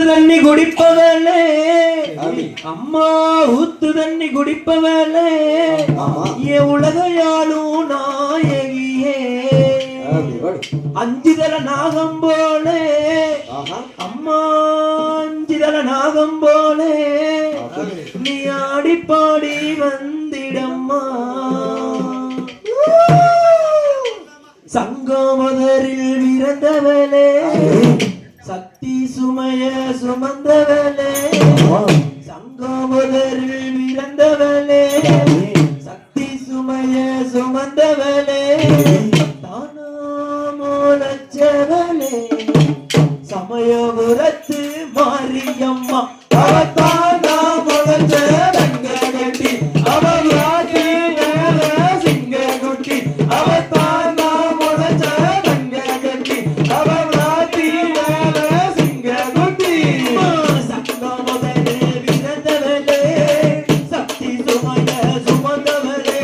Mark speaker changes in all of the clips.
Speaker 1: தண்ணி குடிப்பவளே அம்மா ஊத்து தண்ணி குடிப்பவளே ஏ உலகையாளும் நாயகியே அஞ்சுதல நாகம் போலே அம்மா அஞ்சுதல நாகம் போலே நீ ஆடிப்பாடி வந்திடம்மா சங்கமதரில் விரந்தவளே சக்தி சுமைய சுமந்தவளே சங்கமதரில் விரந்தவளே சக்தி சுமைய சுமந்தவளே தானாமோலச்சவளே சமயபுரத்து மாரியம்மா அவதானாமோலச்ச ரங்ககட்டி அவயாதி மேல சிங்ககுட்டி அவதானாமோலச்ச ரங்ககட்டி அவயாதி மேல சிங்ககுட்டி சங்கமதரில் விரந்தவளே சக்தி சுமைய சுமந்தவளே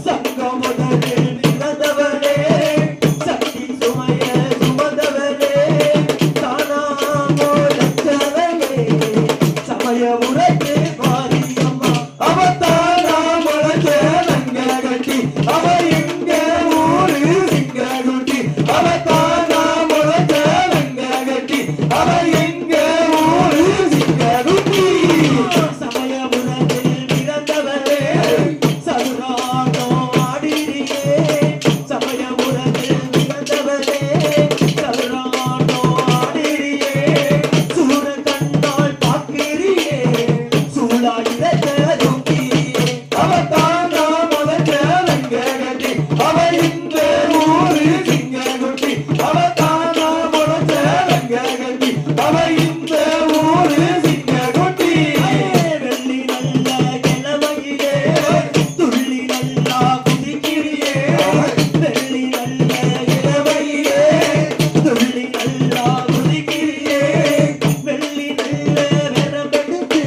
Speaker 1: சங்கமதரில் விரந்தவளே சக்தி சுமைய சுமந்தவளே தானாமோலச்சவளே சமயபுரத்து மாரியம்மா அவதானாமோலச்ச ரங்ககட்டி அவ எங்க ஊரு சிங்ககுட்டி அவதானாமோலச்ச ரங்ககட்டி அவ எங்க ஊரு சிங்ககுட்டி சமயபுரத்தில் பிறந்தவளே சதுராட்டம் ஆடிரியே சமயபுரத்தில் பிறந்தவளே சதுராட்டம் ஆடிரியே சூர கண்ணால் பார்க்கிறியே சூழாயிரத்த தூக்கியே அவதானாமோலச்ச ரங்ககட்டி அவ இந்த ஊரு சிங்ககுட்டி அவதானாமோலச்ச ரங்ககட்டி அவ இந்த ஊரு சிங்ககுட்டி வெள்ளி நல்ல கிழமையிலே துள்ளி நல்லா குதிக்கிறியே வெள்ளி நல்ல கிழமையிலே துள்ளி நல்லா குதிக்கிறியே வெள்ளி நல்ல வெறமெடுத்து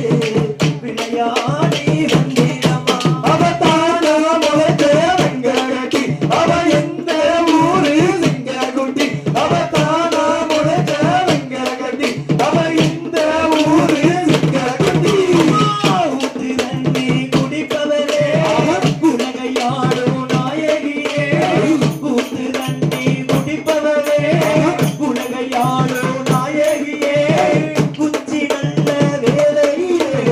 Speaker 1: விளையாடி வந்திடம்மா அவதானாமோலச்ச ரங்ககட்டி அவ எந்த ஊரு சிங்ககுட்டி அவதானாமோலச்ச ரங்ககட்டி அவ இந்த ஊரு சிங்ககுட்டி ஊத்து தண்ணி குடிப்பவளே உலகையாளும் நாயகியே ஊத்து தண்ணி குடிப்பவளே உலகையாளும் நாயகியே குச்சி நல்ல வேலையிலே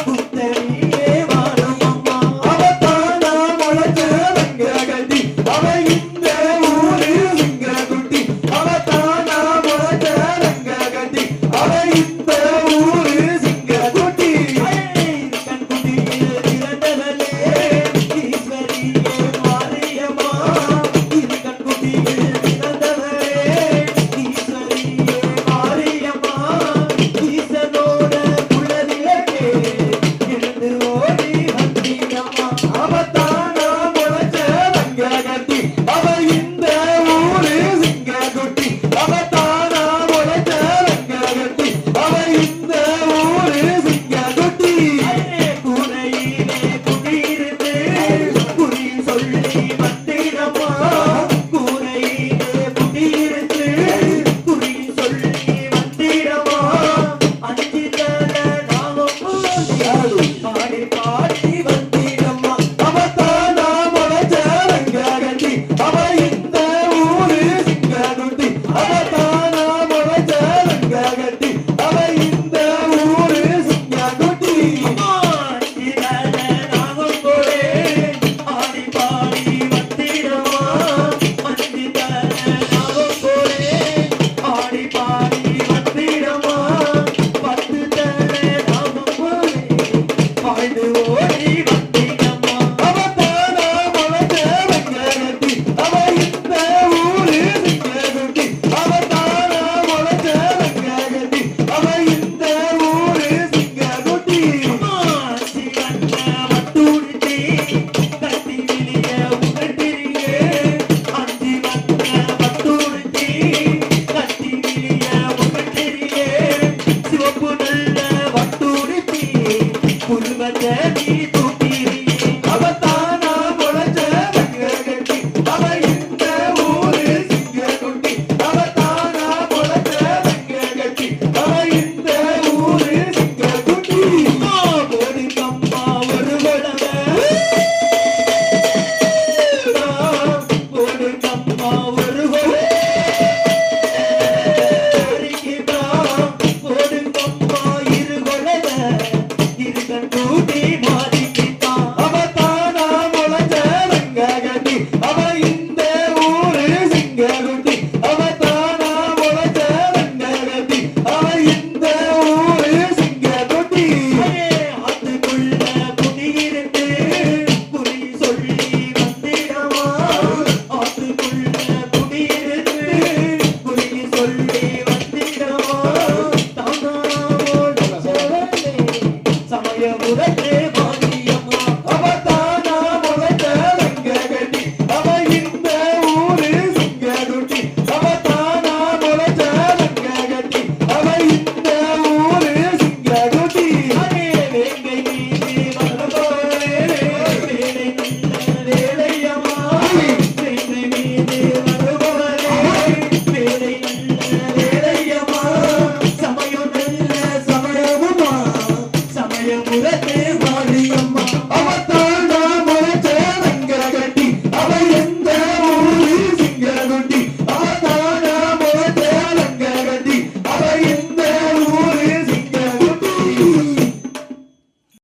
Speaker 1: புத்தரியே வாழும் அம்மா அவதானாமோலச்ச ரங்ககட்டி அவ இந்த ஊரு சிங்ககுட்டி அவதானாமோலச்ச ரங்ககட்டி அவ இந்த